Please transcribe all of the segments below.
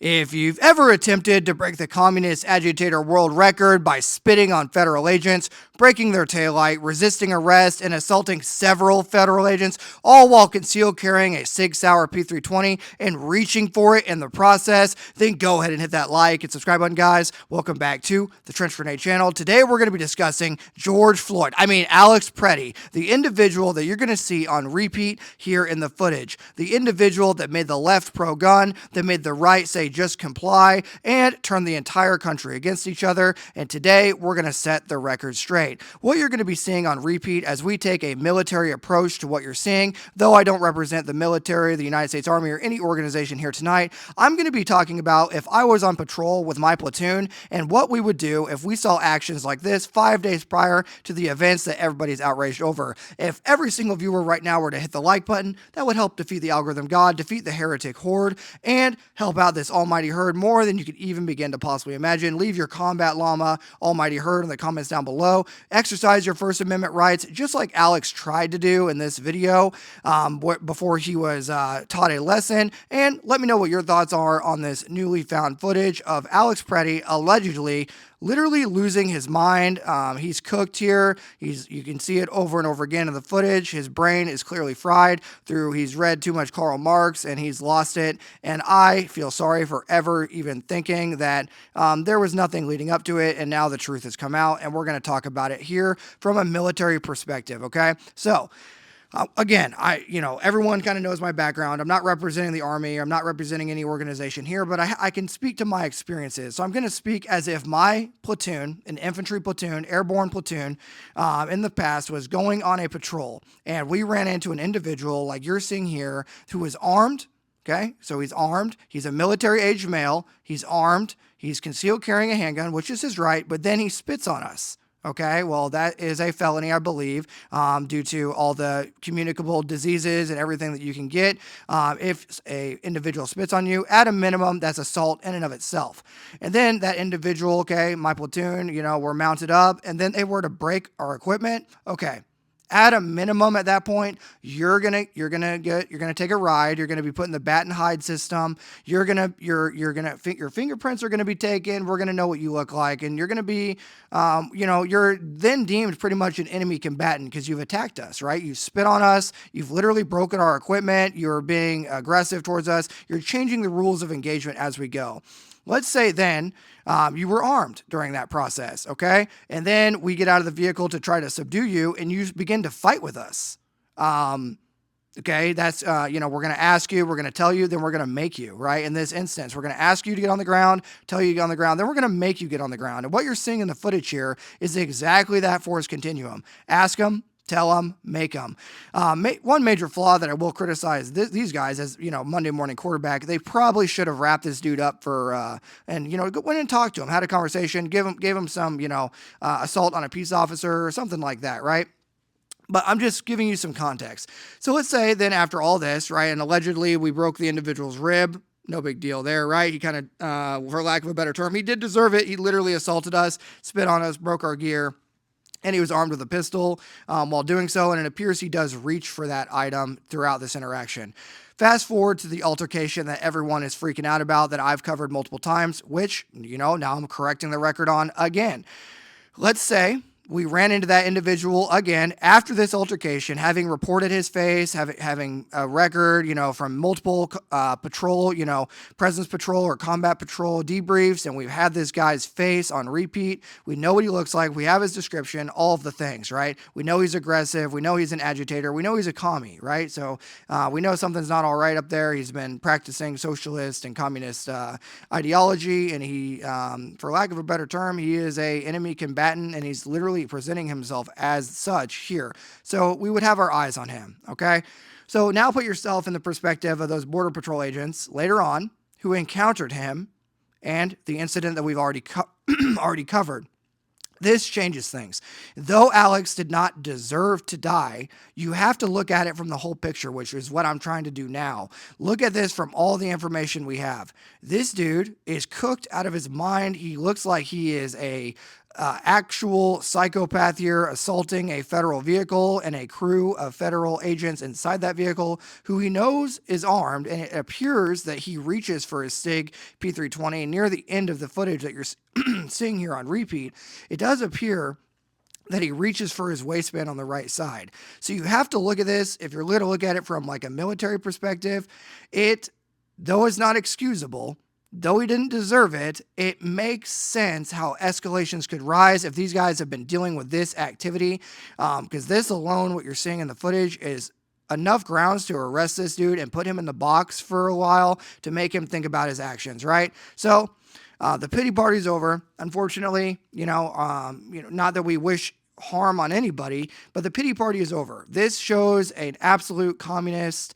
If you've ever attempted to break the communist agitator world record by spitting on federal agents, breaking their taillight, resisting arrest, and assaulting several federal agents, all while concealed carrying a Sig Sauer P320 and reaching for it in the process, then go ahead and hit that like and subscribe button, guys. Welcome back to the Trench Grenade channel. Today we're going to be discussing Alex Preddy, the individual that you're going to see on repeat here in the footage. The individual that made the left pro-gun, that made the right say just comply, and turn the entire country against each other. And today we're going to set the record straight. What you're going to be seeing on repeat as we take a military approach to what you're seeing, though I don't represent the military, the United States Army, or any organization here tonight, I'm going to be talking about if I was on patrol with my platoon and what we would do if we saw actions like this 5 days prior to the events that everybody's outraged over. If every single viewer right now were to hit the like button, that would help defeat the algorithm god, defeat the heretic horde, and help out this almighty herd more than you could even begin to possibly imagine. Leave your combat llama, almighty herd in the comments down below. Exercise your First Amendment rights, just like Alex tried to do in this video before he was taught a lesson. And let me know what your thoughts are on this newly found footage of Alex Preddy allegedly literally losing his mind. He's cooked here. You can see it over and over again in the footage. His brain is clearly fried he's read too much Karl Marx and he's lost it. And I feel sorry for ever even thinking that there was nothing leading up to it. And now the truth has come out and we're going to talk about it here from a military perspective. Okay. So, again, everyone kind of knows my background. I'm not representing the Army. I'm not representing any organization here, but I can speak to my experiences. So I'm going to speak as if my platoon, an infantry platoon, airborne platoon, in the past was going on a patrol, and we ran into an individual like you're seeing here who was armed. Okay, so he's armed. He's a military-aged male. He's armed. He's concealed carrying a handgun, which is his right, but then he spits on us. Okay, well, that is a felony, I believe, due to all the communicable diseases and everything that you can get. If a individual spits on you, at a minimum, that's assault in and of itself. And then that individual, okay, my platoon, we're mounted up, and then they were to break our equipment. Okay. At a minimum, at that point, you're gonna take a ride. You're gonna be put in the bat and hide system. Your fingerprints are gonna be taken. We're gonna know what you look like, and you're gonna be, you're then deemed pretty much an enemy combatant because you've attacked us, right? You spit on us. You've literally broken our equipment. You're being aggressive towards us. You're changing the rules of engagement as we go. Let's say then you were armed during that process, okay? And then we get out of the vehicle to try to subdue you, and you begin to fight with us. Okay, that's, we're going to ask you, we're going to tell you, then we're going to make you, right? In this instance, we're going to ask you to get on the ground, tell you to get on the ground, then we're going to make you get on the ground. And what you're seeing in the footage here is exactly that force continuum. Ask them. Tell them, make them. One major flaw that I will criticize these guys as, Monday morning quarterback, they probably should have wrapped this dude up for, went in and talked to him, had a conversation, gave him some, assault on a peace officer or something like that, right? But I'm just giving you some context. So let's say then after all this, right, and allegedly we broke the individual's rib. No big deal there, right? He kind of, for lack of a better term, he did deserve it. He literally assaulted us, spit on us, broke our gear. And he was armed with a pistol while doing so, and it appears he does reach for that item throughout this interaction. Fast forward to the altercation that everyone is freaking out about that I've covered multiple times, which, now I'm correcting the record on again. Let's say we ran into that individual again after this altercation, having reported his face, having a record, from multiple patrol, presence patrol or combat patrol debriefs, and we've had this guy's face on repeat. We know what he looks like. We have his description, all of the things, right? We know he's aggressive. We know he's an agitator. We know he's a commie, right? So we know something's not all right up there. He's been practicing socialist and communist ideology, and he, for lack of a better term, he is a enemy combatant, and he's literally presenting himself as such here. So we would have our eyes on him, okay? So now put yourself in the perspective of those Border Patrol agents later on who encountered him and the incident that we've already covered. This changes things. Though Alex did not deserve to die, you have to look at it from the whole picture, which is what I'm trying to do now. Look at this from all the information we have. This dude is cooked out of his mind. He looks like he is a actual psychopath here assaulting a federal vehicle and a crew of federal agents inside that vehicle who he knows is armed, and it appears that he reaches for his SIG P320 near the end of the footage that you're seeing here on repeat. It does appear that he reaches for his waistband on the right side. So you have to look at this, if you're going to look at it from like a military perspective, though it's not excusable, though he didn't deserve it, it makes sense how escalations could rise if these guys have been dealing with this activity. Because this alone, what you're seeing in the footage, is enough grounds to arrest this dude and put him in the box for a while to make him think about his actions, right? So the pity party's over. Unfortunately, not that we wish harm on anybody, but the pity party is over. This shows an absolute communist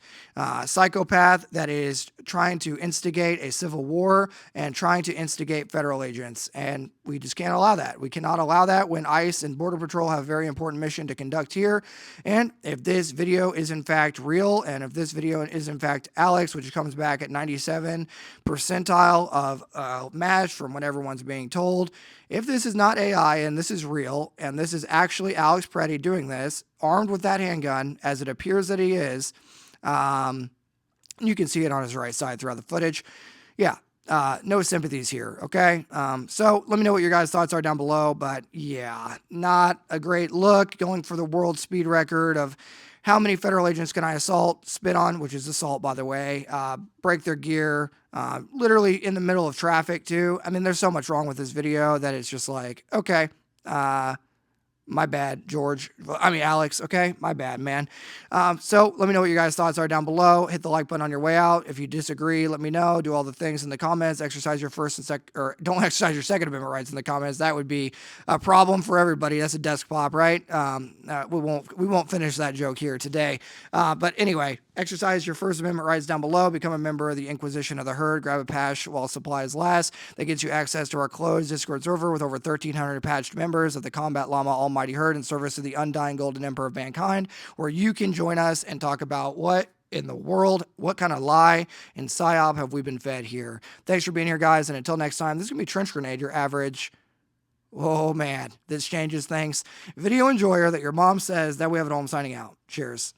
psychopath that is trying to instigate a civil war and trying to instigate federal agents. And we just can't allow that. We cannot allow that when ICE and Border Patrol have a very important mission to conduct here. And if this video is in fact real, and if this video is in fact Alex, which comes back at 97 percentile of match from what everyone's being told, if this is not AI and this is real, and this is actually Alex Preddy doing this, armed with that handgun, as it appears that he is, you can see it on his right side throughout the footage. Yeah, no sympathies here, okay? So let me know what your guys' thoughts are down below, but yeah, not a great look, going for the world speed record of how many federal agents can I spit on, which is assault, by the way, break their gear, literally in the middle of traffic, too. I mean, there's so much wrong with this video that it's just like, okay, my bad, Alex, okay? My bad, man. So let me know what your guys' thoughts are down below. Hit the like button on your way out. If you disagree, let me know. Do all the things in the comments. Exercise your don't exercise your Second Amendment rights in the comments. That would be a problem for everybody. That's a desk pop, right? We won't finish that joke here today. But anyway, exercise your First Amendment rights down below. Become a member of the Inquisition of the Herd. Grab a patch while supplies last. That gets you access to our closed Discord server with over 1,300 patched members of the Combat Llama Almighty Herd in service of the undying Golden Emperor of Mankind, where you can join us and talk about what in the world, what kind of lie and psyop have we been fed here. Thanks for being here, guys, and until next time, this is going to be Trench Grenade, your average, oh man, this changes things, video enjoyer that your mom says. That we have it all. I'm signing out. Cheers.